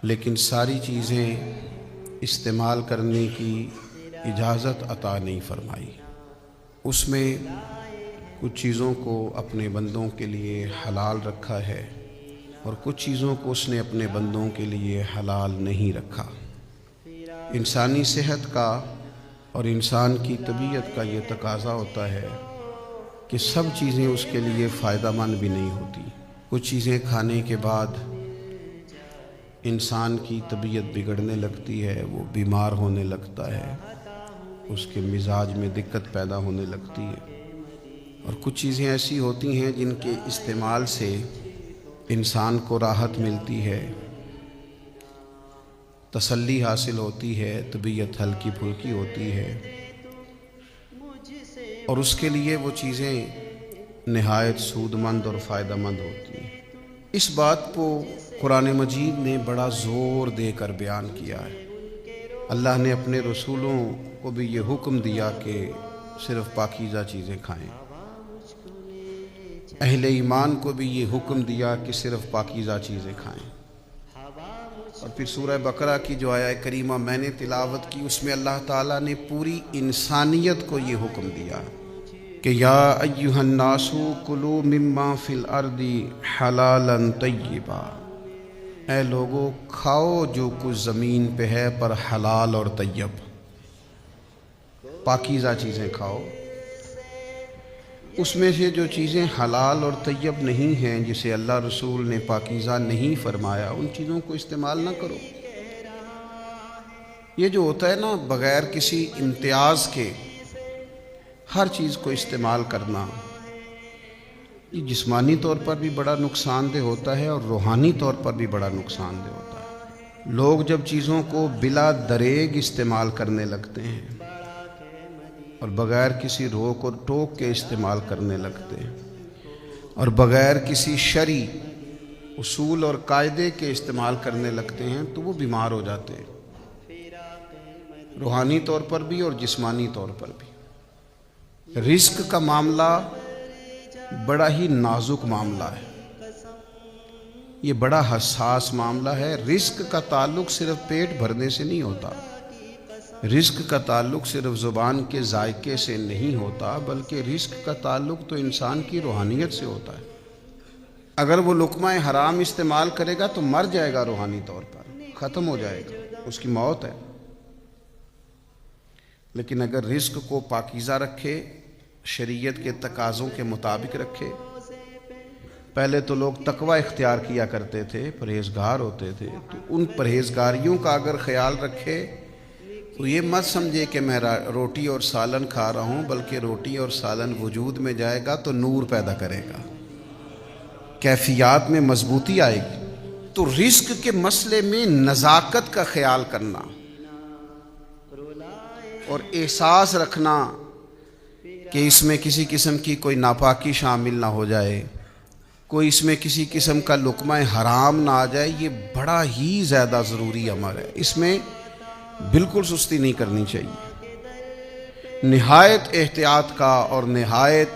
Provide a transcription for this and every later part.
لیکن ساری چیزیں استعمال کرنے کی اجازت عطا نہیں فرمائی۔ اس میں کچھ چیزوں کو اپنے بندوں کے لیے حلال رکھا ہے اور کچھ چیزوں کو اس نے اپنے بندوں کے لیے حلال نہیں رکھا۔ انسانی صحت کا اور انسان کی طبیعت کا یہ تقاضا ہوتا ہے کہ سب چیزیں اس کے لیے فائدہ مند بھی نہیں ہوتی۔ کچھ چیزیں کھانے کے بعد انسان کی طبیعت بگڑنے لگتی ہے، وہ بیمار ہونے لگتا ہے، اس کے مزاج میں دقت پیدا ہونے لگتی ہے، اور کچھ چیزیں ایسی ہوتی ہیں جن کے استعمال سے انسان کو راحت ملتی ہے، تسلی حاصل ہوتی ہے، طبیعت ہلکی پھلکی ہوتی ہے، اور اس کے لیے وہ چیزیں نہایت سود مند اور فائدہ مند ہوتی ہیں۔ اس بات کو قرآن مجید نے بڑا زور دے کر بیان کیا ہے۔ اللہ نے اپنے رسولوں کو بھی یہ حکم دیا کہ صرف پاکیزہ چیزیں کھائیں، اہل ایمان کو بھی یہ حکم دیا کہ صرف پاکیزہ چیزیں کھائیں۔ اور پھر سورہ بقرہ کی جو آیہ کریمہ میں نے تلاوت کی، اس میں اللہ تعالیٰ نے پوری انسانیت کو یہ حکم دیا کہ یا ایھا الناس کلوا مما فی الارض حلالا طیبا، اے لوگو کھاؤ جو کچھ زمین پہ ہے پر حلال اور طیب، پاکیزہ چیزیں کھاؤ۔ اس میں سے جو چیزیں حلال اور طیب نہیں ہیں، جسے اللہ رسول نے پاکیزہ نہیں فرمایا، ان چیزوں کو استعمال نہ کرو۔ یہ جو ہوتا ہے نا بغیر کسی امتیاز کے ہر چیز کو استعمال کرنا، یہ جسمانی طور پر بھی بڑا نقصان دہ ہوتا ہے اور روحانی طور پر بھی بڑا نقصان دہ ہوتا ہے۔ لوگ جب چیزوں کو بلا دریغ استعمال کرنے لگتے ہیں اور بغیر کسی روک اور ٹوک کے استعمال کرنے لگتے ہیں اور بغیر کسی شرعی اصول اور قاعدے کے استعمال کرنے لگتے ہیں، تو وہ بیمار ہو جاتے ہیں، روحانی طور پر بھی اور جسمانی طور پر بھی۔ رزق کا معاملہ بڑا ہی نازک معاملہ ہے، یہ بڑا حساس معاملہ ہے۔ رزق کا تعلق صرف پیٹ بھرنے سے نہیں ہوتا، رزق کا تعلق صرف زبان کے ذائقے سے نہیں ہوتا، بلکہ رزق کا تعلق تو انسان کی روحانیت سے ہوتا ہے۔ اگر وہ لقمہ حرام استعمال کرے گا تو مر جائے گا، روحانی طور پر ختم ہو جائے گا، اس کی موت ہے۔ لیکن اگر رزق کو پاکیزہ رکھے، شریعت کے تقاضوں کے مطابق رکھے، پہلے تو لوگ تقوی اختیار کیا کرتے تھے، پرہیزگار ہوتے تھے، تو ان پرہیزگاریوں کا اگر خیال رکھے تو یہ مت سمجھے کہ میں روٹی اور سالن کھا رہا ہوں، بلکہ روٹی اور سالن وجود میں جائے گا تو نور پیدا کرے گا، کیفیات میں مضبوطی آئے گی۔ تو رزق کے مسئلے میں نزاکت کا خیال کرنا اور احساس رکھنا کہ اس میں کسی قسم کی کوئی ناپاکی شامل نہ ہو جائے، کوئی اس میں کسی قسم کا لقمہ حرام نہ آ جائے، یہ بڑا ہی زیادہ ضروری عمل ہے۔ اس میں بالکل سستی نہیں کرنی چاہیے، نہایت احتیاط کا اور نہایت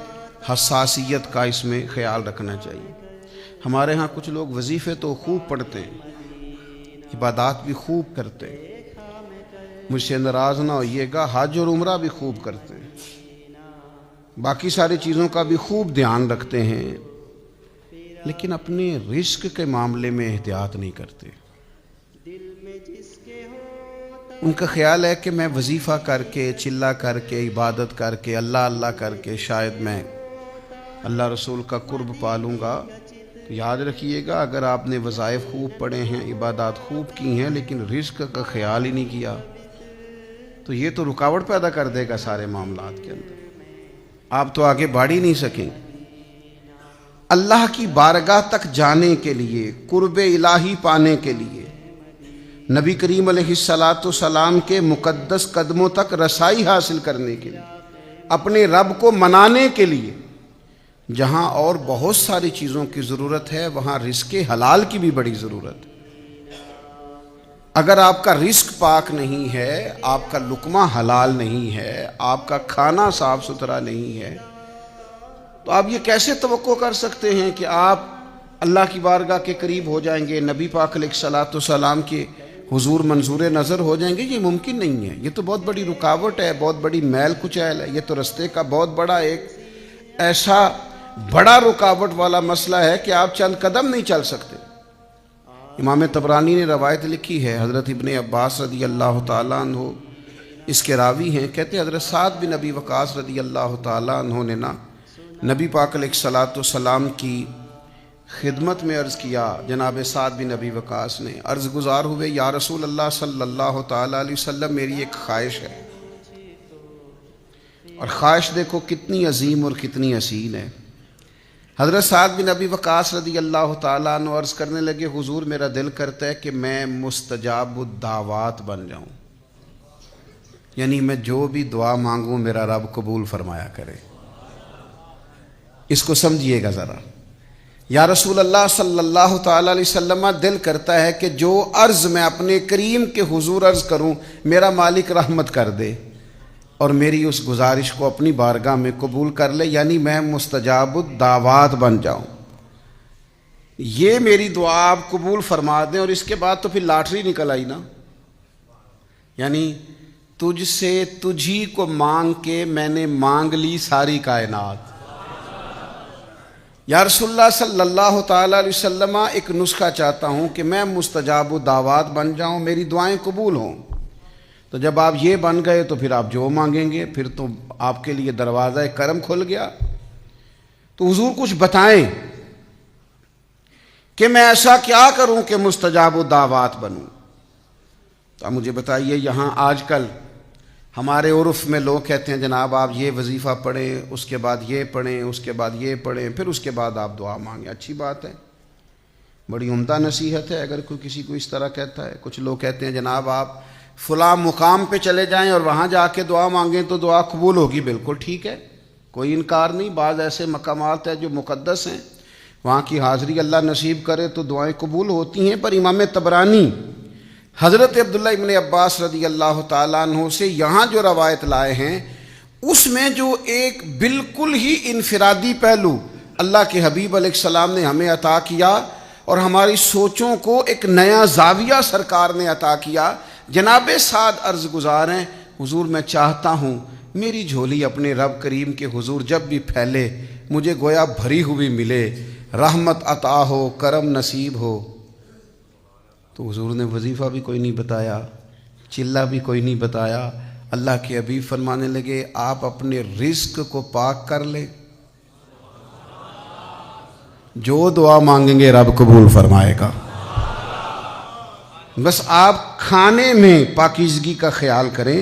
حساسیت کا اس میں خیال رکھنا چاہیے۔ ہمارے ہاں کچھ لوگ وظیفے تو خوب پڑھتے ہیں، عبادات بھی خوب کرتے ہیں، مجھ سے ناراض نہ ہوئیے گا، حج اور عمرہ بھی خوب کرتے ہیں، باقی ساری چیزوں کا بھی خوب دھیان رکھتے ہیں، لیکن اپنے رزق کے معاملے میں احتیاط نہیں کرتے۔ ان کا خیال ہے کہ میں وظیفہ کر کے، چلہ کر کے، عبادت کر کے، اللہ اللہ کر کے شاید میں اللہ رسول کا قرب پالوں گا۔ تو یاد رکھیے گا، اگر آپ نے وظائف خوب پڑھے ہیں، عبادات خوب کی ہیں، لیکن رزق کا خیال ہی نہیں کیا، تو یہ تو رکاوٹ پیدا کر دے گا سارے معاملات کے اندر، آپ تو آگے بڑھ ہی نہیں سکیں۔ اللہ کی بارگاہ تک جانے کے لیے، قرب الہی پانے کے لیے، نبی کریم علیہ السلام کے مقدس قدموں تک رسائی حاصل کرنے کے لیے، اپنے رب کو منانے کے لیے، جہاں اور بہت ساری چیزوں کی ضرورت ہے، وہاں رزق حلال کی بھی بڑی ضرورت ہے۔ اگر آپ کا رزق پاک نہیں ہے، آپ کا لقمہ حلال نہیں ہے، آپ کا کھانا صاف ستھرا نہیں ہے، تو آپ یہ کیسے توقع کر سکتے ہیں کہ آپ اللہ کی بارگاہ کے قریب ہو جائیں گے، نبی پاک علیہ الصلوۃ والسلام کے حضور منظور نظر ہو جائیں گے، یہ ممکن نہیں ہے۔ یہ تو بہت بڑی رکاوٹ ہے، بہت بڑی میل کچیل ہے، یہ تو رستے کا بہت بڑا ایک ایسا بڑا رکاوٹ والا مسئلہ ہے کہ آپ چند قدم نہیں چل سکتے۔ امام طبرانی نے روایت لکھی ہے، حضرت ابن عباس رضی اللہ تعالیٰ عنہ اس کے راوی ہیں، کہتے ہیں حضرت سعد بن ابی وقاص رضی اللہ تعالیٰ عنہ نے نبی پاک علیہ الصلوۃ والسلام کی خدمت میں عرض کیا، جناب سعد بن ابی وقاص نے عرض گزار ہوئے، یا رسول اللہ صلی اللہ تعالیٰ علیہ وسلم میری ایک خواہش ہے۔ اور خواہش دیکھو کتنی عظیم اور کتنی اصیل ہے۔ حضرت سعد بن ابی وقاص رضی اللہ تعالیٰ عنہ عرض کرنے لگے، حضور میرا دل کرتا ہے کہ میں مستجاب الدعوات بن جاؤں، یعنی میں جو بھی دعا مانگوں میرا رب قبول فرمایا کرے۔ اس کو سمجھیے گا ذرا، یا رسول اللہ صلی اللہ تعالیٰ علیہ وسلم دل کرتا ہے کہ جو عرض میں اپنے کریم کے حضور عرض کروں میرا مالک رحمت کر دے اور میری اس گزارش کو اپنی بارگاہ میں قبول کر لے، یعنی میں مستجاب الدعوات بن جاؤں، یہ میری دعا آپ قبول فرما دیں۔ اور اس کے بعد تو پھر لاٹری نکل آئی نا، یعنی تجھ سے تجھی کو مانگ کے میں نے مانگ لی ساری کائنات۔ یا رسول اللہ صلی اللہ تعالیٰ علیہ وسلم ایک نسخہ چاہتا ہوں کہ میں مستجاب الدعوات بن جاؤں، میری دعائیں قبول ہوں۔ تو جب آپ یہ بن گئے تو پھر آپ جو مانگیں گے پھر تو آپ کے لیے دروازہ کرم کھل گیا۔ تو حضور کچھ بتائیں کہ میں ایسا کیا کروں کہ مستجاب الدعوات بنوں۔ تو آپ مجھے بتائیے، یہاں آج کل ہمارے عرف میں لوگ کہتے ہیں جناب آپ یہ وظیفہ پڑھیں، اس کے بعد یہ پڑھیں، اس کے بعد یہ پڑھیں، پھر اس کے بعد آپ دعا مانگیں۔ اچھی بات ہے، بڑی عمدہ نصیحت ہے اگر کوئی کسی کو اس طرح کہتا ہے۔ کچھ لوگ کہتے ہیں جناب آپ فلاں مقام پہ چلے جائیں اور وہاں جا کے دعا مانگیں تو دعا قبول ہوگی۔ بالکل ٹھیک ہے، کوئی انکار نہیں۔ بعض ایسے مقامات ہیں جو مقدس ہیں، وہاں کی حاضری اللہ نصیب کرے تو دعائیں قبول ہوتی ہیں۔ پر امام طبرانی حضرت عبداللہ ابن عباس رضی اللہ تعالیٰ عنہ سے یہاں جو روایت لائے ہیں اس میں جو ایک بالکل ہی انفرادی پہلو اللہ کے حبیب علیہ السلام نے ہمیں عطا کیا اور ہماری سوچوں کو ایک نیا زاویہ سرکار نے عطا کیا۔ جناب سعد عرض گزار ہیں، حضور میں چاہتا ہوں میری جھولی اپنے رب کریم کے حضور جب بھی پھیلے مجھے گویا بھری ہوئی ملے، رحمت عطا ہو، کرم نصیب ہو۔ تو حضور نے وظیفہ بھی کوئی نہیں بتایا، چلہ بھی کوئی نہیں بتایا۔ اللہ کے حبیب فرمانے لگے آپ اپنے رزق کو پاک کر لیں، جو دعا مانگیں گے رب قبول فرمائے گا۔ بس آپ کھانے میں پاکیزگی کا خیال کریں،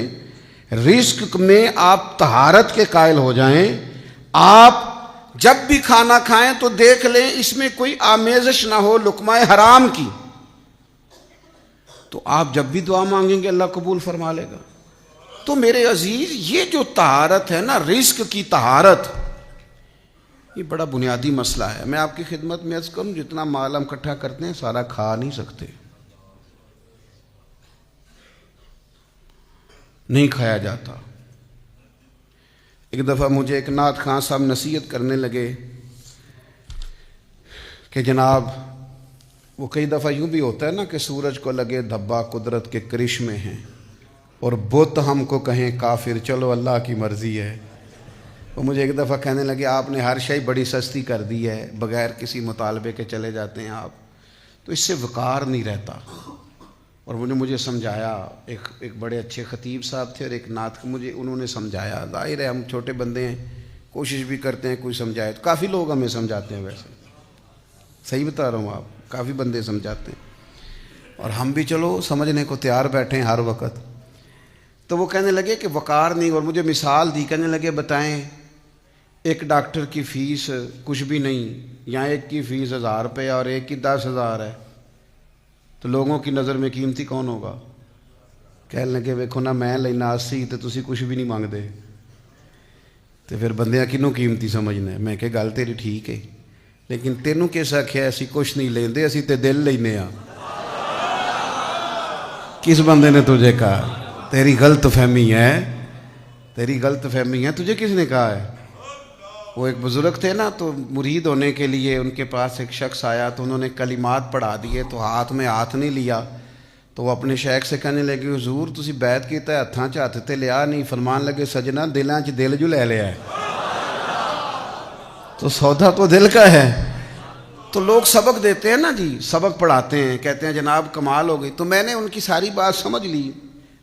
رزق میں آپ طہارت کے قائل ہو جائیں۔ آپ جب بھی کھانا کھائیں تو دیکھ لیں اس میں کوئی آمیزش نہ ہو لقمہ حرام کی، تو آپ جب بھی دعا مانگیں گے اللہ قبول فرما لے گا۔ تو میرے عزیز یہ جو طہارت ہے نا، رزق کی طہارت، یہ بڑا بنیادی مسئلہ ہے۔ میں آپ کی خدمت میں عرض کروں جتنا مال ہم اکٹھا کرتے ہیں سارا کھا نہیں سکتے، نہیں کھایا جاتا۔ ایک دفعہ مجھے ایک نعت خان صاحب نصیحت کرنے لگے کہ جناب وہ کئی دفعہ یوں بھی ہوتا ہے نا کہ سورج کو لگے دھبا قدرت کے کرشمے ہیں اور بت ہم کو کہیں کافر، چلو اللہ کی مرضی ہے۔ وہ مجھے ایک دفعہ کہنے لگے آپ نے ہر شے بڑی سستی کر دی ہے، بغیر کسی مطالبے کے چلے جاتے ہیں آپ، تو اس سے وقار نہیں رہتا۔ اور مجھے سمجھایا، ایک بڑے اچھے خطیب صاحب تھے اور ایک نعت مجھے انہوں نے سمجھایا۔ ظاہر ہے ہم چھوٹے بندے ہیں، کوشش بھی کرتے ہیں کوئی سمجھائے، تو کافی لوگ ہمیں سمجھاتے ہیں، ویسے صحیح بتا رہا ہوں، آپ کافی بندے سمجھاتے ہیں اور ہم بھی چلو سمجھنے کو تیار بیٹھے ہیں ہر وقت۔ تو وہ کہنے لگے کہ وقار نہیں، اور مجھے مثال دی، کہنے لگے بتائیں ایک ڈاکٹر کی فیس کچھ بھی نہیں، یہاں ایک کی فیس 1000 روپے اور ایک کی 10,000 ہے، تو لوگوں کی نظر میں قیمتی کون ہوگا؟ کہنے لگے ویکھو نا میں لینا 80 تو تسی کچھ بھی نہیں مانگتے، تو پھر بندیاں کنوں قیمتی سمجھنا ہے؟ میں کہ گل تیری ٹھیک ہے، لیکن تینوں کیسا کیا اسی کچھ نہیں لیندے، اسی تے دل لینے ہاں۔ کس بندے نے تجھے کہا؟ تیری غلط فہمی ہے، تیری غلط فہمی ہے، تجھے کس نے کہا ہے؟ وہ ایک بزرگ تھے نا، تو مرید ہونے کے لیے ان کے پاس ایک شخص آیا، تو انہوں نے کلمات پڑھا دیے، تو ہاتھ میں ہاتھ نہیں لیا، تو وہ اپنے شیخ سے کہنے لگے حضور تسی بیعت کیتا ہے ہتھاں چ ہتھ تے لیا نہیں، فرمان لگے سجنا دلاں چ دل جو لے لیا ہے، تو سودا تو دل کا ہے۔ تو لوگ سبق دیتے ہیں نا جی، سبق پڑھاتے ہیں، کہتے ہیں جناب کمال ہو گئی، تو میں نے ان کی ساری بات سمجھ لی۔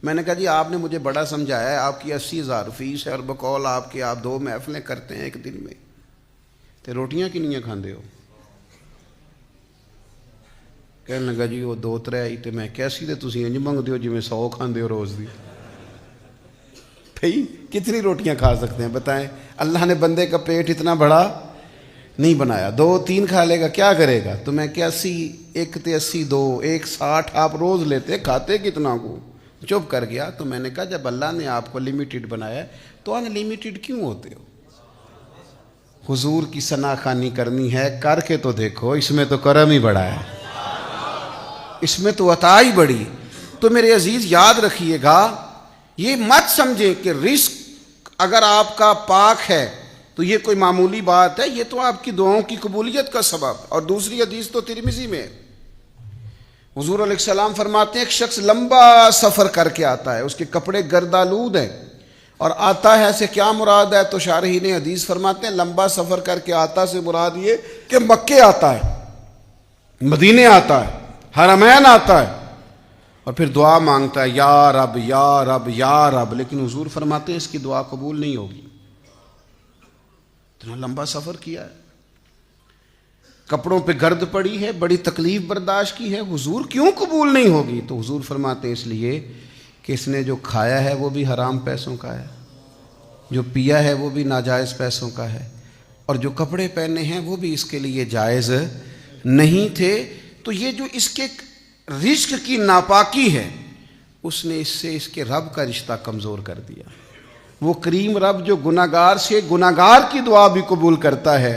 میں نے کہا جی آپ نے مجھے بڑا سمجھایا ہے، آپ کی 80,000 فیس ہے اور بقول آپ 2 محفلیں کرتے ہیں ایک دن میں، تو روٹیاں کنیاں کھاندے ہو؟ کہنے لگا جی وہ 2-3 آئی، تو میں کیسی تے تسی انج منگدے ہو جی میں 100 کھاندے ہو روز دی۔ بھئی کتنی روٹیاں کھا سکتے ہیں بتائیں؟ اللہ نے بندے کا پیٹ اتنا بڑا نہیں بنایا، 2-3 کھا لے گا کیا کرے گا؟ تو میں 81 ایک تے 80 2 160 آپ روز لیتے، کھاتے کتنا کو؟ چپ کر گیا۔ تو میں نے کہا جب اللہ نے آپ کو لمیٹڈ بنایا تو ان لمیٹڈ کیوں ہوتے ہو؟ حضور کی ثنا خوانی کرنی ہے، کر کے تو دیکھو، اس میں تو کرم ہی بڑا ہے، اس میں تو عطا ہی بڑی۔ تو میرے عزیز یاد رکھیے گا، یہ مت سمجھیں کہ رزق اگر آپ کا پاک ہے تو یہ کوئی معمولی بات ہے، یہ تو آپ کی دعاؤں کی قبولیت کا سبب۔ اور دوسری حدیث تو ترمذی میں حضور علیہ السلام فرماتے ہیں ایک شخص لمبا سفر کر کے آتا ہے، اس کے کپڑے گردآلود ہیں، اور آتا ہے سے کیا مراد ہے؟ تو شارحین حدیث فرماتے ہیں لمبا سفر کر کے آتا سے مراد یہ کہ مکے آتا ہے، مدینے آتا ہے، حرمین آتا ہے، اور پھر دعا مانگتا ہے یا رب یا رب یا رب، لیکن حضور فرماتے ہیں اس کی دعا قبول نہیں ہوگی۔ اتنا لمبا سفر کیا ہے، کپڑوں پہ گرد پڑی ہے، بڑی تکلیف برداشت کی ہے، حضور کیوں قبول نہیں ہوگی؟ تو حضور فرماتے ہیں اس لیے کہ اس نے جو کھایا ہے وہ بھی حرام پیسوں کا ہے، جو پیا ہے وہ بھی ناجائز پیسوں کا ہے، اور جو کپڑے پہنے ہیں وہ بھی اس کے لیے جائز نہیں تھے۔ تو یہ جو اس کے رزق کی ناپاکی ہے، اس نے اس سے اس کے رب کا رشتہ کمزور کر دیا۔ وہ کریم رب جو گناہگار سے گناہگار کی دعا بھی قبول کرتا ہے،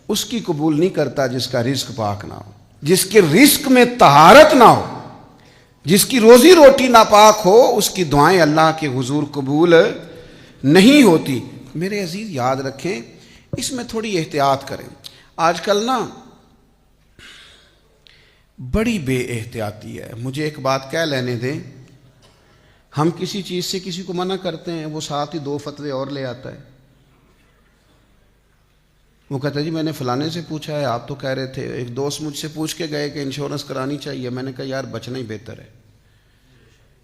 اس کی قبول نہیں کرتا جس کا رزق پاک نہ ہو، جس کے رزق میں طہارت نہ ہو، جس کی روزی روٹی ناپاک ہو، اس کی دعائیں اللہ کے حضور قبول نہیں ہوتی۔ میرے عزیز یاد رکھیں، اس میں تھوڑی احتیاط کریں۔ آج کل نا بڑی بے احتیاطی ہے۔ مجھے ایک بات کہہ لینے دیں، ہم کسی چیز سے کسی کو منع کرتے ہیں، وہ ساتھ ہی 2 فتوے اور لے آتا ہے۔ وہ کہتا ہے جی میں نے فلانے سے پوچھا ہے، آپ تو کہہ رہے تھے، ایک دوست مجھ سے پوچھ کے گئے کہ انشورنس کرانی چاہیے، میں نے کہا یار بچنا ہی بہتر ہے۔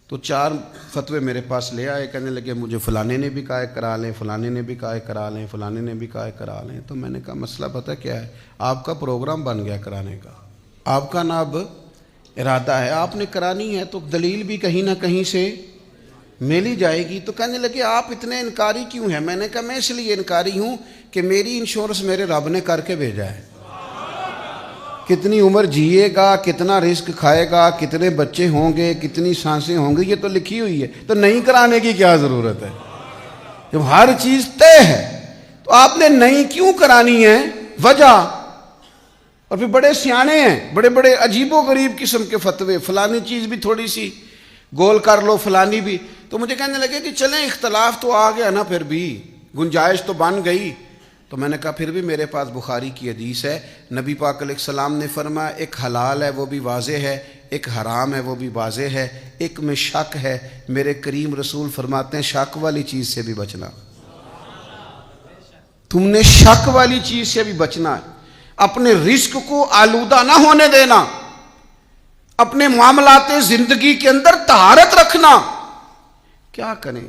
تو 4 فتوے میرے پاس لے آئے، کہنے لگے مجھے فلانے نے بھی کہا ہے کرا لیں، فلانے نے بھی کہا ہے کرا لیں، فلانے نے بھی کہا ہے کرا لیں۔ تو میں نے کہا مسئلہ پتہ کیا ہے؟ آپ کا پروگرام بن گیا کرانے کا، آپ کا نا اب ارادہ ہے، آپ نے کرانی ہے تو دلیل بھی کہیں نہ کہیں سے مل ہی جائے گی۔ تو کہنے لگے آپ اتنے انکاری کیوں ہیں؟ میں نے کہا میں اس لیے انکاری ہوں کہ میری انشورنس میرے رب نے کر کے بھیجا ہے، کتنی عمر جیے گا، کتنا رزق کھائے گا، کتنے بچے ہوں گے، کتنی سانسیں ہوں گی، یہ تو لکھی ہوئی ہے، تو نہیں کرانے کی کیا ضرورت ہے جب ہر چیز طے ہے؟ تو آپ نے نہیں کیوں کرانی ہے؟ وجہ۔ اور پھر بڑے سیانے ہیں، بڑے بڑے عجیب و غریب قسم کے فتوے، فلانی چیز بھی تھوڑی سی گول کر لو، فلانی بھی۔ تو مجھے کہنے لگے کہ چلیں اختلاف تو آ گیا نا، پھر بھی گنجائش تو بن گئی۔ تو میں نے کہا پھر بھی میرے پاس بخاری کی حدیث ہے، نبی پاک علیہ السلام نے فرمایا ایک حلال ہے وہ بھی واضح ہے، ایک حرام ہے وہ بھی واضح ہے، ایک میں شک ہے، میرے کریم رسول فرماتے ہیں شک والی چیز سے بھی بچنا، تم نے شک والی چیز سے بھی بچنا ہے، اپنے رزق کو آلودہ نہ ہونے دینا، اپنے معاملات زندگی کے اندر طہارت رکھنا۔ کیا کریں،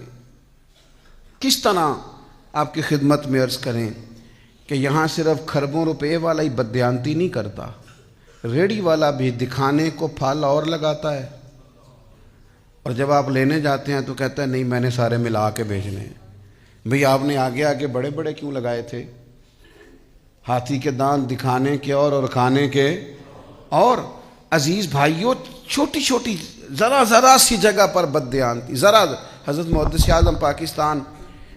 کس طرح آپ کی خدمت میں عرض کریں کہ یہاں صرف کھربوں روپے والا ہی بددیانتی نہیں کرتا، ریڑھی والا بھی دکھانے کو پھل اور لگاتا ہے، اور جب آپ لینے جاتے ہیں تو کہتا ہے نہیں میں نے سارے ملا کے بھیجنے ہیں۔ بھئی آپ نے آگے آگے بڑے بڑے کیوں لگائے تھے؟ ہاتھی کے دانت دکھانے کے اور کھانے کے اور۔ عزیز بھائیوں، چھوٹی چھوٹی ذرا سی جگہ پر بددیانتی، حضرت محدث اعظم پاکستان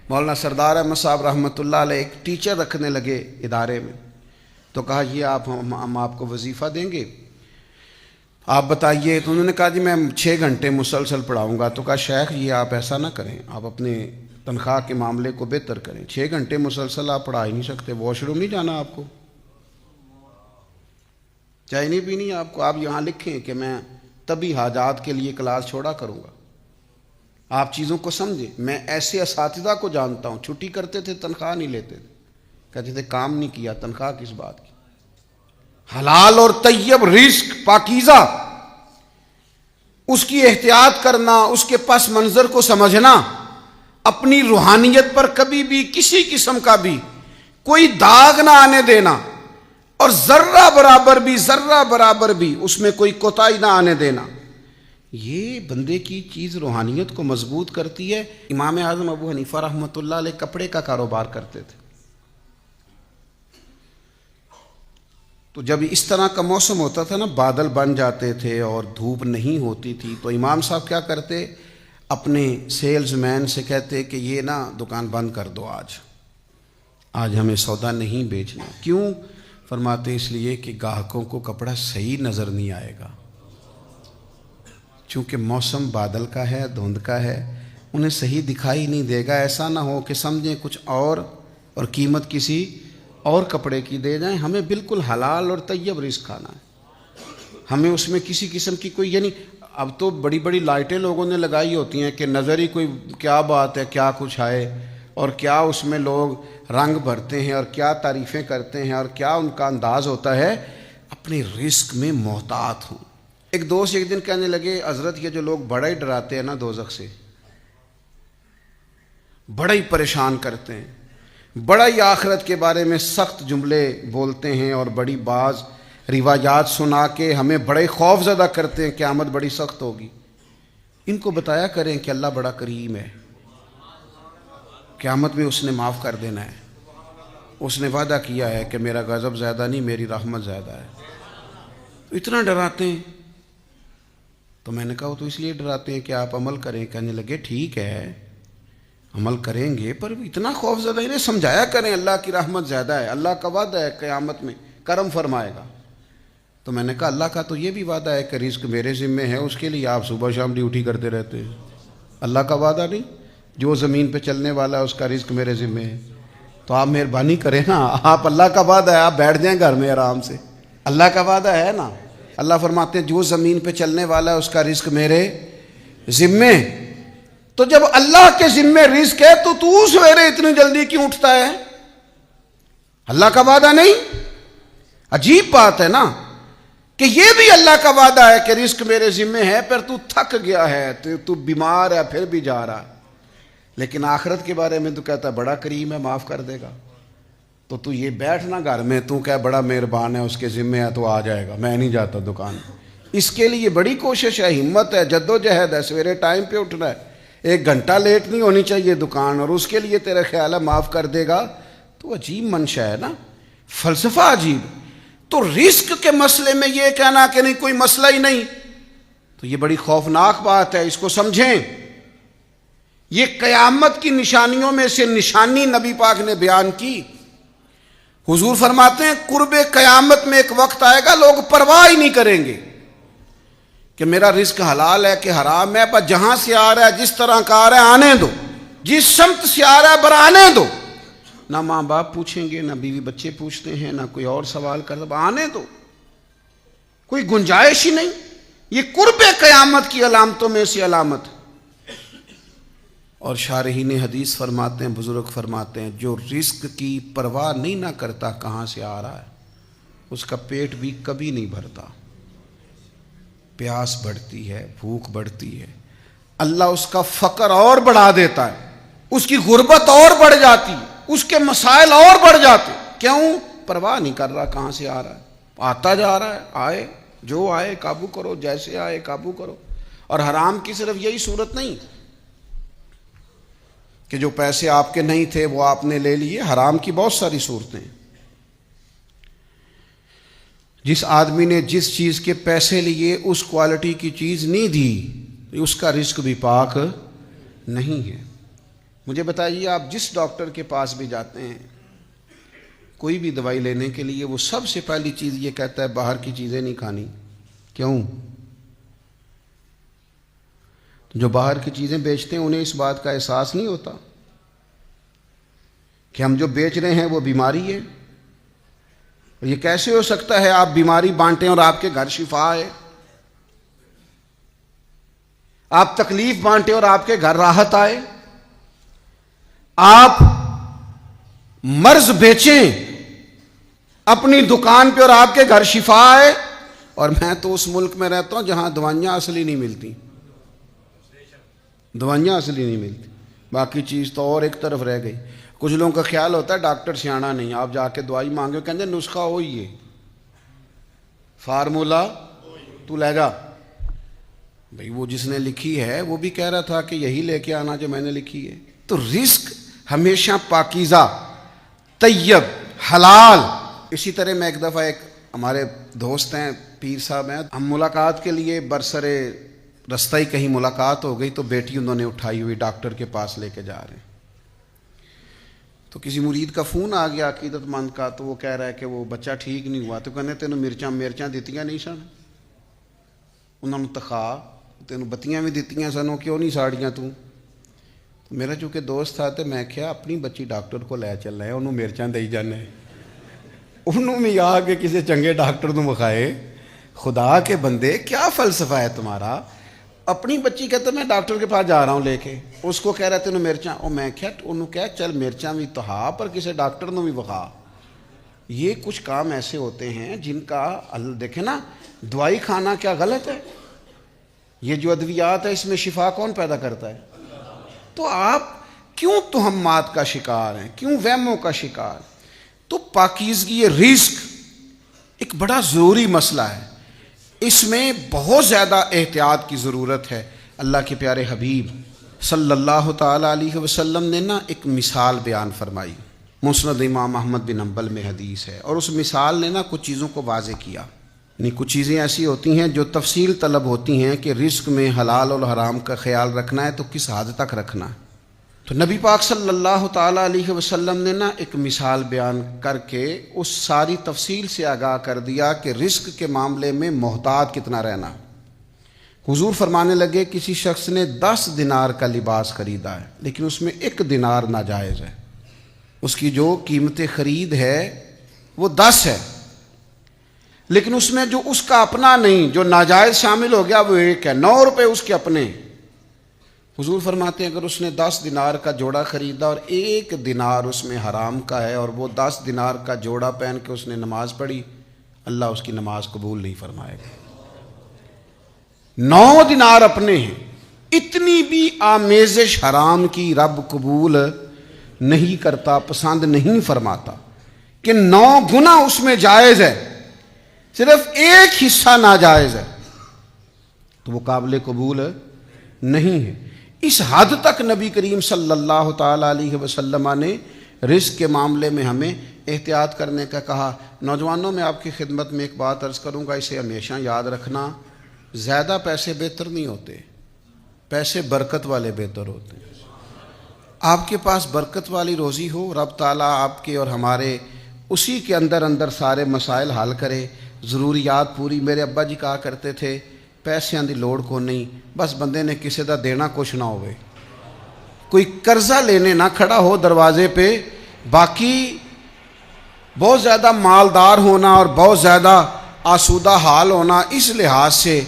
مولانا سردار احمد صاحب رحمۃ اللہ علیہ ایک ٹیچر رکھنے لگے ادارے میں، تو کہا یہ ہم آپ کو وظیفہ دیں گے، آپ بتائیے۔ تو انہوں نے کہا جی میں 6 گھنٹے مسلسل پڑھاؤں گا۔ تو کہا شیخ یہ آپ ایسا نہ کریں، آپ اپنے تنخواہ کے معاملے کو بہتر کریں. 6 گھنٹے مسلسل آپ پڑھا ہی نہیں سکتے. واش روم نہیں جانا آپ کو, چائے نہیں پینی آپ کو, آپ یہاں لکھیں کہ میں طبی حاجات کے لیے کلاس چھوڑا کروں گا. آپ چیزوں کو سمجھیں. میں ایسے اساتذہ کو جانتا ہوں, چھٹی کرتے تھے تنخواہ نہیں لیتے تھے, کہتے تھے کام نہیں کیا, تنخواہ کس بات کی. حلال اور طیب رزق پاکیزہ, اس کی احتیاط کرنا, اس کے پس منظر کو سمجھنا, اپنی روحانیت پر کبھی بھی کسی قسم کا بھی کوئی داغ نہ آنے دینا, اور ذرہ برابر بھی اس میں کوئی کوتاہی نہ آنے دینا, یہ بندے کی چیز روحانیت کو مضبوط کرتی ہے. امام اعظم ابو حنیفہ رحمۃ اللہ علیہ کپڑے کا کاروبار کرتے تھے. تو جب اس طرح کا موسم ہوتا تھا نا, بادل بن جاتے تھے اور دھوپ نہیں ہوتی تھی, تو امام صاحب کیا کرتے, اپنے سیلز مین سے کہتے کہ یہ نا دکان بند کر دو, آج ہمیں سودا نہیں بیچنا. کیوں؟ فرماتے اس لیے کہ گاہکوں کو کپڑا صحیح نظر نہیں آئے گا, چونکہ موسم بادل کا ہے, دھند کا ہے, انہیں صحیح دکھائی نہیں دے گا. ایسا نہ ہو کہ سمجھیں کچھ اور قیمت کسی اور کپڑے کی دے جائیں. ہمیں بالکل حلال اور طیب رزق کھانا ہے. ہمیں اس میں کسی قسم کی کوئی, یعنی اب تو بڑی بڑی لائٹیں لوگوں نے لگائی ہوتی ہیں کہ نظر ہی کوئی کیا بات ہے, کیا کچھ آئے, اور کیا اس میں لوگ رنگ بھرتے ہیں, اور کیا تعریفیں کرتے ہیں, اور کیا ان کا انداز ہوتا ہے. اپنے رزق میں محتاط ہوں. ایک دوست ایک دن کہنے لگے, حضرت یہ جو لوگ بڑا ہی ڈراتے ہیں نا دوزخ سے, بڑا ہی پریشان کرتے ہیں, بڑا ہی آخرت کے بارے میں سخت جملے بولتے ہیں, اور بڑی بعض روایات سنا کے ہمیں بڑے خوف زدہ کرتے ہیں, قیامت بڑی سخت ہوگی. ان کو بتایا کریں کہ اللہ بڑا کریم ہے, قیامت میں اس نے معاف کر دینا ہے. اس نے وعدہ کیا ہے کہ میرا غضب زیادہ نہیں, میری رحمت زیادہ ہے. اتنا ڈراتے ہیں. تو میں نے کہا وہ تو اس لیے ڈراتے ہیں کہ آپ عمل کریں. کہنے لگے ٹھیک ہے عمل کریں گے, پر اتنا خوف زدہ انہیں سمجھایا کریں اللہ کی رحمت زیادہ ہے, اللہ کا وعدہ ہے قیامت میں کرم فرمائے گا. تو میں نے کہا اللہ کا تو یہ بھی وعدہ ہے کہ رزق میرے ذمے ہے, اس کے لیے آپ صبح شام ڈیوٹی کرتے رہتے ہیں. اللہ کا وعدہ نہیں, جو زمین پہ چلنے والا ہے اس کا رزق میرے ذمے ہے. تو آپ مہربانی کریں نا, آپ اللہ کا وعدہ ہے, آپ بیٹھ جائیں گھر میں آرام سے. اللہ کا وعدہ ہے نا, اللہ فرماتے ہیں جو زمین پہ چلنے والا ہے اس کا رزق میرے ذمے. تو جب اللہ کے ذمے رزق ہے تو سویرے اتنی جلدی کیوں اٹھتا ہے؟ اللہ کا وعدہ نہیں؟ عجیب بات ہے نا کہ یہ بھی اللہ کا وعدہ ہے کہ رزق میرے ذمے ہے, پر تو تھک گیا ہے, تو بیمار ہے, پھر بھی جا رہا ہے. لیکن آخرت کے بارے میں تو کہتا ہے بڑا کریم ہے, معاف کر دے گا. تو یہ بیٹھنا گھر میں, تو کہہ بڑا مہربان ہے, اس کے ذمے ہے تو آ جائے گا, میں نہیں جاتا دکان. اس کے لیے بڑی کوشش ہے, ہمت ہے, جد و جہد ہے, سویرے ٹائم پہ اٹھنا ہے, 1 گھنٹہ لیٹ نہیں ہونی چاہیے دکان, اور اس کے لیے تیرا خیال ہے معاف کر دے گا. تو عجیب منشا ہے نا, فلسفہ عجیب. تو رزق کے مسئلے میں یہ کہنا کہ نہیں کوئی مسئلہ ہی نہیں, تو یہ بڑی خوفناک بات ہے. اس کو سمجھیں, یہ قیامت کی نشانیوں میں سے نشانی نبی پاک نے بیان کی. حضور فرماتے ہیں قرب قیامت میں ایک وقت آئے گا لوگ پرواہ ہی نہیں کریں گے کہ میرا رزق حلال ہے کہ حرام ہے, پر جہاں سے آ رہا ہے, جس طرح کا آ رہا ہے آنے دو, جس سمت سے آ رہا ہے برانے دو. نہ ماں باپ پوچھیں گے, نہ بیوی بچے پوچھتے ہیں, نہ کوئی اور سوال کرتا, آنے دو, کوئی گنجائش ہی نہیں. یہ قرب قیامت کی علامتوں میں سے علامت. اور شارحین حدیث فرماتے ہیں, بزرگ فرماتے ہیں, جو رزق کی پرواہ نہیں نہ کرتا کہاں سے آ رہا ہے, اس کا پیٹ بھی کبھی نہیں بھرتا. پیاس بڑھتی ہے, بھوک بڑھتی ہے, اللہ اس کا فقر اور بڑھا دیتا ہے, اس کی غربت اور بڑھ جاتی, اس کے مسائل اور بڑھ جاتے. کیوں؟ پرواہ نہیں کر رہا کہاں سے آ رہا ہے, آتا جا رہا ہے, آئے جو آئے قابو کرو, جیسے آئے قابو کرو. اور حرام کی صرف یہی صورت نہیں کہ جو پیسے آپ کے نہیں تھے وہ آپ نے لے لیے, حرام کی بہت ساری صورتیں. جس آدمی نے جس چیز کے پیسے لیے اس کوالٹی کی چیز نہیں دی, اس کا رزق بھی پاک نہیں ہے. مجھے بتائیے, آپ جس ڈاکٹر کے پاس بھی جاتے ہیں کوئی بھی دوائی لینے کے لیے, وہ سب سے پہلی چیز یہ کہتا ہے باہر کی چیزیں نہیں کھانی. کیوں؟ جو باہر کی چیزیں بیچتے ہیں انہیں اس بات کا احساس نہیں ہوتا کہ ہم جو بیچ رہے ہیں وہ بیماری ہے؟ یہ کیسے ہو سکتا ہے آپ بیماری بانٹیں اور آپ کے گھر شفا ہے؟ آپ تکلیف بانٹیں اور آپ کے گھر راحت آئے؟ آپ مرض بیچیں اپنی دکان پہ اور آپ کے گھر شفا آئے؟ اور میں تو اس ملک میں رہتا ہوں جہاں دوائیاں اصلی نہیں ملتی، دوائیاں اصلی نہیں ملتی، باقی چیز تو اور ایک طرف رہ گئی۔ کچھ لوگوں کا خیال ہوتا ہے ڈاکٹر سیاںا نہیں، آپ جا کے دوائی مانگے کہتے نسخہ وہی ہے، فارمولا تو لے جا۔ بھئی وہ جس نے لکھی ہے وہ بھی کہہ رہا تھا کہ یہی لے کے آنا جو میں نے لکھی ہے۔ تو رزق ہمیشہ پاکیزہ، طیب، حلال۔ اسی طرح میں ایک دفعہ ہمارے دوست ہیں، پیر صاحب ہیں، ہم ملاقات کے لیے برسر رستہ ہی کہیں ملاقات ہو گئی تو بیٹی انہوں نے اٹھائی ہوئی ڈاکٹر کے پاس لے کے جا رہے ہیں، تو کسی مرید کا فون آ گیا عقیدت مند کا، تو وہ کہہ رہا ہے کہ وہ بچہ ٹھیک نہیں ہوا، تو کہنے تینوں مرچاں دیتیاں نہیں سن؟ انہوں نے تخا تینوں بتیاں بھی دیتیاں سن، کیوں نہیں ساڑیاں تو میرا چونکہ دوست تھا تو میں کیا اپنی بچی ڈاکٹر کو لے چل رہے ہیں، انہوں مرچاں دے جانے، انہوں میں آ کے کسی چنگے ڈاکٹر کو مکھائے۔ خدا کے بندے کیا فلسفہ ہے تمہارا؟ اپنی بچی کہتا میں ڈاکٹر کے پاس جا رہا ہوں لے کے، اس کو کہہ رہے تینوں مرچاں، اور میں کیا انہوں کہا چل مرچاں بھی تو ہاں پر کسی ڈاکٹر نے بھی بخا۔ یہ کچھ کام ایسے ہوتے ہیں جن کا دیکھیں نا، دوائی کھانا کیا غلط ہے؟ یہ جو ادویات ہے اس میں شفا کون پیدا کرتا ہے؟ تو آپ کیوں تہمات کا شکار ہیں، کیوں وہموں کا شکار؟ تو پاکیزگی رزق ایک بڑا ضروری مسئلہ ہے، اس میں بہت زیادہ احتیاط کی ضرورت ہے۔ اللہ کے پیارے حبیب صلی اللہ تعالی علیہ وسلم نے ایک مثال بیان فرمائی، مسند امام احمد بن حنبل میں حدیث ہے، اور اس مثال نے کچھ چیزوں کو واضح کیا۔ یعنی کچھ چیزیں ایسی ہوتی ہیں جو تفصیل طلب ہوتی ہیں کہ رزق میں حلال اور حرام کا خیال رکھنا ہے تو کس حد تک رکھنا ہے۔ تو نبی پاک صلی اللہ تعالیٰ علیہ وسلم نے ایک مثال بیان کر کے اس ساری تفصیل سے آگاہ کر دیا کہ رزق کے معاملے میں محتاط کتنا رہنا۔ حضور فرمانے لگے کسی شخص نے 10 دینار کا لباس خریدا ہے، لیکن اس میں 1 دینار ناجائز ہے، اس کی جو قیمت خرید ہے وہ 10 ہے، لیکن اس میں جو اس کا اپنا نہیں، جو ناجائز شامل ہو گیا وہ 1 ہے، 9 روپے اس کے اپنے۔ حضور فرماتے ہیں اگر اس نے 10 دینار کا جوڑا خریدا اور 1 دینار اس میں حرام کا ہے، اور وہ 10 دینار کا جوڑا پہن کے اس نے نماز پڑھی، اللہ اس کی نماز قبول نہیں فرمائے گا۔ 9 دینار اپنے ہیں، اتنی بھی آمیزش حرام کی رب قبول نہیں کرتا، پسند نہیں فرماتا کہ 9 گنا اس میں جائز ہے، صرف 1 حصہ ناجائز ہے، تو وہ قابل قبول نہیں ہے۔ اس حد تک نبی کریم صلی اللہ تعالیٰ علیہ وسلم نے رزق کے معاملے میں ہمیں احتیاط کرنے کا کہا۔ نوجوانوں میں آپ کی خدمت میں ایک بات عرض کروں گا، اسے ہمیشہ یاد رکھنا، زیادہ پیسے بہتر نہیں ہوتے، پیسے برکت والے بہتر ہوتے ہیں۔ آپ کے پاس برکت والی روزی ہو، رب تعالیٰ آپ کے اور ہمارے اسی کے اندر سارے مسائل حل کرے، ضروریات پوری۔ میرے ابا جی کہا کرتے تھے پیسیاں دی لوڑ کو نہیں، بس بندے نے کسی دا دینا کچھ نہ ہوئے، کوئی قرضہ لینے نہ کھڑا ہو دروازے پہ، باقی بہت زیادہ مالدار ہونا اور بہت زیادہ آسودہ حال ہونا، اس لحاظ سے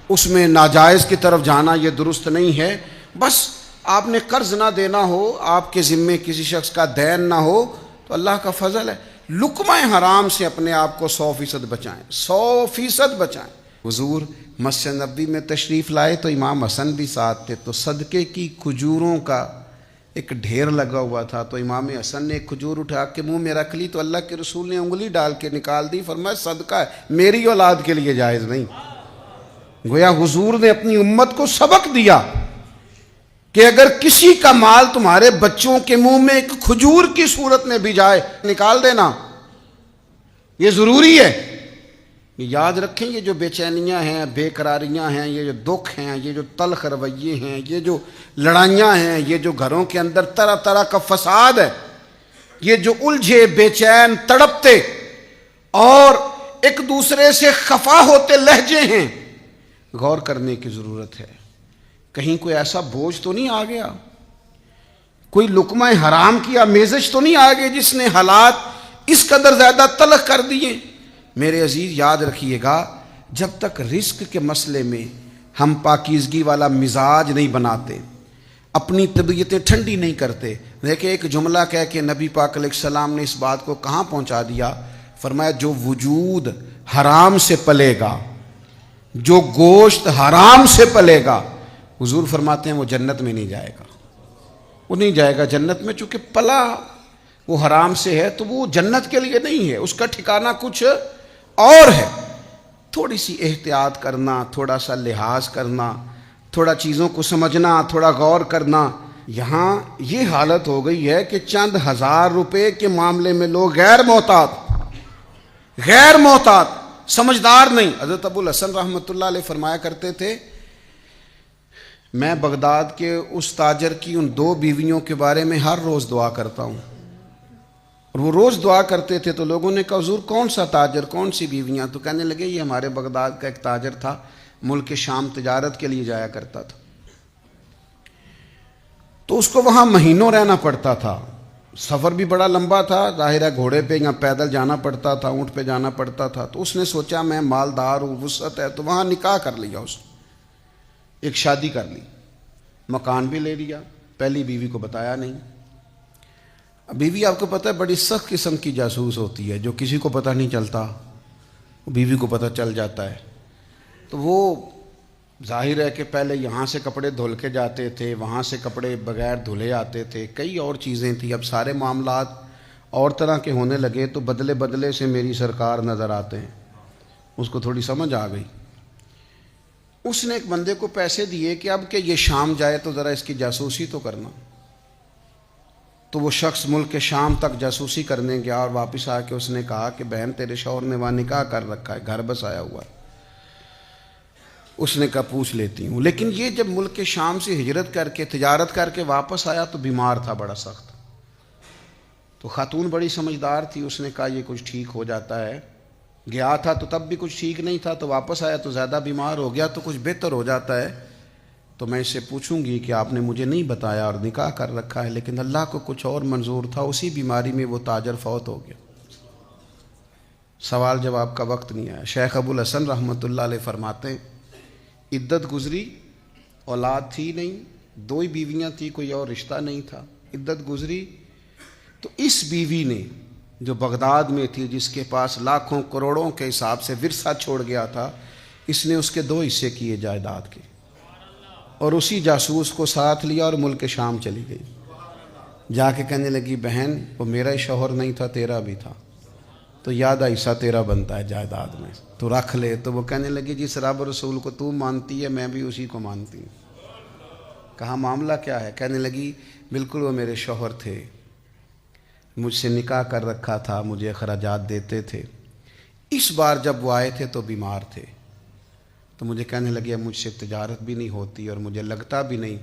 اس میں ناجائز کی طرف جانا یہ درست نہیں ہے۔ بس آپ نے قرض نہ دینا ہو، آپ کے ذمے کسی شخص کا دین نہ ہو، تو اللہ کا فضل ہے، لقمہ حرام سے اپنے آپ کو 100% بچائیں، 100% بچائیں۔ حضور مسجد نبوی میں تشریف لائے تو امام حسن بھی ساتھ تھے، تو صدقے کی کھجوروں کا ایک ڈھیر لگا ہوا تھا، تو امام حسن نے ایک کھجور اٹھا کے منہ میں رکھ لی، تو اللہ کے رسول نے انگلی ڈال کے نکال دی، فرمایا صدقہ ہے، میری اولاد کے لیے جائز نہیں۔ گویا حضور نے اپنی امت کو سبق دیا کہ اگر کسی کا مال تمہارے بچوں کے منہ میں ایک کھجور کی صورت میں بھی جائے، نکال دینا، یہ ضروری ہے۔ یاد رکھیں یہ جو بے چینیاں ہیں، بے قراریاں ہیں، یہ جو دکھ ہیں، یہ جو تلخ رویے ہیں، یہ جو لڑائیاں ہیں، یہ جو گھروں کے اندر طرح طرح کا فساد ہے، یہ جو الجھے بے چین تڑپتے اور ایک دوسرے سے خفا ہوتے لہجے ہیں، غور کرنے کی ضرورت ہے۔ کہیں کوئی ایسا بوجھ تو نہیں آ گیا، کوئی لقمہ حرام کی آمیزش تو نہیں آ گئی جس نے حالات اس قدر زیادہ تلخ کر دیے؟ میرے عزیز یاد رکھیے گا، جب تک رزق کے مسئلے میں ہم پاکیزگی والا مزاج نہیں بناتے، اپنی طبیعتیں ٹھنڈی نہیں کرتے. دیکھیں ایک جملہ کہہ کے نبی پاک علیہ السلام نے اس بات کو کہاں پہنچا دیا. فرمایا جو وجود حرام سے پلے گا، جو گوشت حرام سے پلے گا، حضور فرماتے ہیں وہ جنت میں نہیں جائے گا. وہ نہیں جائے گا جنت میں، چونکہ پلا وہ حرام سے ہے تو وہ جنت کے لیے نہیں ہے، اس کا ٹھکانہ کچھ اور ہے. تھوڑی سی احتیاط کرنا، تھوڑا سا لحاظ کرنا، تھوڑا چیزوں کو سمجھنا، تھوڑا غور کرنا. یہاں یہ حالت ہو گئی ہے کہ چند ہزار روپے کے معاملے میں لوگ غیر محتاط سمجھدار نہیں. حضرت ابو الحسن رحمۃ اللہ علیہ فرمایا کرتے تھے، میں بغداد کے اس تاجر کی ان 2 بیویوں کے بارے میں ہر روز دعا کرتا ہوں. اور وہ روز دعا کرتے تھے تو لوگوں نے کہا حضور کون سا تاجر، کون سی بیویاں؟ تو کہنے لگے یہ ہمارے بغداد کا ایک تاجر تھا، ملک شام تجارت کے لیے جایا کرتا تھا، تو اس کو وہاں مہینوں رہنا پڑتا تھا. سفر بھی بڑا لمبا تھا، ظاہر ہے گھوڑے پہ یا پیدل جانا پڑتا تھا، اونٹ پہ جانا پڑتا تھا. تو اس نے سوچا میں مالدار ہوں، وسعت ہے، تو وہاں نکاح کر لیا. اس نے ایک شادی کر لی، مکان بھی لے لیا. پہلی بیوی کو بتایا نہیں. بیوی آپ کو پتہ ہے بڑی سخت قسم کی جاسوس ہوتی ہے، جو کسی کو پتہ نہیں چلتا بیوی کو پتہ چل جاتا ہے. تو وہ ظاہر ہے کہ پہلے یہاں سے کپڑے دھل کے جاتے تھے، وہاں سے کپڑے بغیر دھلے آتے تھے، کئی اور چیزیں تھیں. اب سارے معاملات اور طرح کے ہونے لگے تو بدلے بدلے سے میری سرکار نظر آتے ہیں. اس کو تھوڑی سمجھ آ گئی. اس نے ایک بندے کو پیسے دیے کہ اب کہ یہ شام جائے تو ذرا اس کی جاسوسی تو کرنا. تو وہ شخص ملک کے شام تک جاسوسی کرنے گیا اور واپس آ کے اس نے کہا کہ بہن تیرے شوہر نے وہاں نکاح کر رکھا ہے، گھر بس آیا ہوا ہے. اس نے کہا پوچھ لیتی ہوں. لیکن یہ جب ملک کے شام سے ہجرت کر کے تجارت کر کے واپس آیا تو بیمار تھا بڑا سخت. تو خاتون بڑی سمجھدار تھی، اس نے کہا یہ کچھ ٹھیک ہو جاتا ہے. گیا تھا تو تب بھی کچھ ٹھیک نہیں تھا، تو واپس آیا تو زیادہ بیمار ہو گیا، تو کچھ بہتر ہو جاتا ہے. تو میں اس سے پوچھوں گی کہ آپ نے مجھے نہیں بتایا اور نکاح کر رکھا ہے، لیکن اللہ کو کچھ اور منظور تھا. اسی بیماری میں وہ تاجر فوت ہو گیا. سوال جواب کا وقت نہیں آیا. شیخ ابو الحسن رحمۃ اللہ علیہ فرماتے ہیں عدت گزری، اولاد تھی نہیں، 2 ہی بیویاں تھی، کوئی اور رشتہ نہیں تھا. عدت گزری تو اس بیوی نے جو بغداد میں تھی، جس کے پاس لاکھوں کروڑوں کے حساب سے ورثہ چھوڑ گیا تھا، اس نے اس کے 2 حصے کیے جائیداد کے، اور اسی جاسوس کو ساتھ لیا اور ملک شام چلی گئی. جا کے کہنے لگی بہن وہ میرا ہی شوہر نہیں تھا، تیرا بھی تھا، تو یادہ حصہ تیرا بنتا ہے جائیداد میں، تو رکھ لے. تو وہ کہنے لگی جس رب رسول کو تو مانتی ہے میں بھی اسی کو مانتی ہوں. کہا معاملہ کیا ہے؟ کہنے لگی بالکل وہ میرے شوہر تھے، مجھ سے نکاح کر رکھا تھا، مجھے اخراجات دیتے تھے. اس بار جب وہ آئے تھے تو بیمار تھے، تو مجھے کہنے لگے مجھ سے تجارت بھی نہیں ہوتی اور مجھے لگتا بھی نہیں